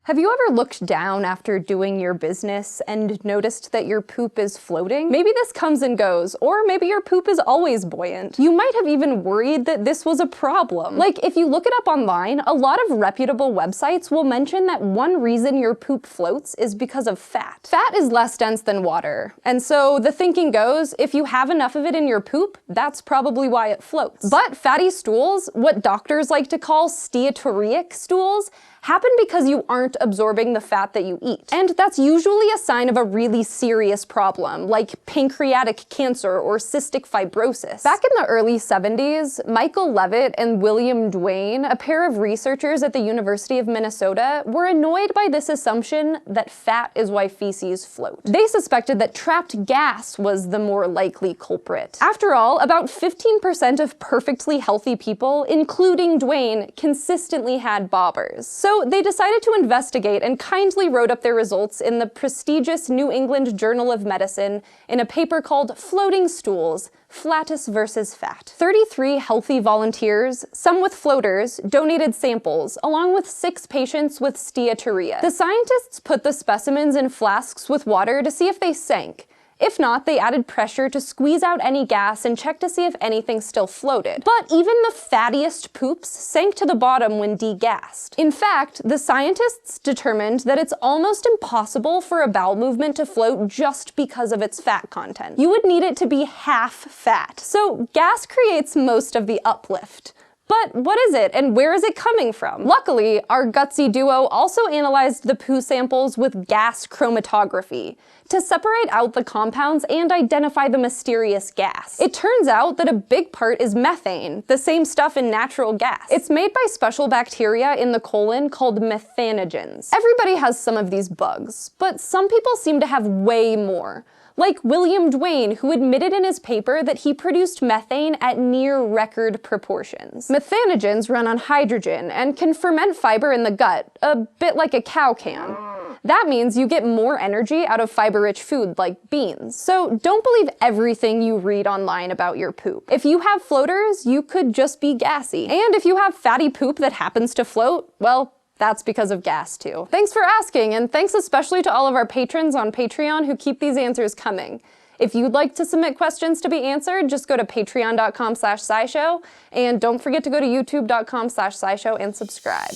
Have you ever looked down after doing your business and noticed that your poop is floating? Maybe this comes and goes, or maybe your poop is always buoyant. You might have even worried that this was a problem. Like, if you look it up online, a lot of reputable websites will mention that one reason your poop floats is because of fat. Fat is less dense than water, and so the thinking goes, if you have enough of it in your poop, that's probably why it floats. But fatty stools, what doctors like to call steatorrheic stools, happen because you aren't absorbing the fat that you eat. And that's usually a sign of a really serious problem, like pancreatic cancer or cystic fibrosis. Back in the early 70s, Michael Levitt and William Duane, a pair of researchers at the University of Minnesota, were annoyed by this assumption that fat is why feces float. They suspected that trapped gas was the more likely culprit. After all, about 15% of perfectly healthy people, including Duane, consistently had bobbers. So they decided to investigate and kindly wrote up their results in the prestigious New England Journal of Medicine in a paper called Floating Stools: Flatus versus Fat. 33 healthy volunteers, some with floaters, donated samples, along with 6 patients with steatorrhea. The scientists put the specimens in flasks with water to see if they sank. If not, they added pressure to squeeze out any gas and check to see if anything still floated. But even the fattiest poops sank to the bottom when degassed. In fact, the scientists determined that it's almost impossible for a bowel movement to float just because of its fat content. You would need it to be half fat. So gas creates most of the uplift. But what is it, and where is it coming from? Luckily, our gutsy duo also analyzed the poo samples with gas chromatography to separate out the compounds and identify the mysterious gas. It turns out that a big part is methane, the same stuff in natural gas. It's made by special bacteria in the colon called methanogens. Everybody has some of these bugs, but some people seem to have way more. Like William Duane, who admitted in his paper that he produced methane at near record proportions. Methanogens run on hydrogen and can ferment fiber in the gut, a bit like a cow can. That means you get more energy out of fiber-rich food like beans. So don't believe everything you read online about your poop. If you have floaters, you could just be gassy. And if you have fatty poop that happens to float, well, that's because of gas too. Thanks for asking, and thanks especially to all of our patrons on Patreon who keep these answers coming. If you'd like to submit questions to be answered, just go to patreon.com/SciShow, and don't forget to go to youtube.com/SciShow and subscribe.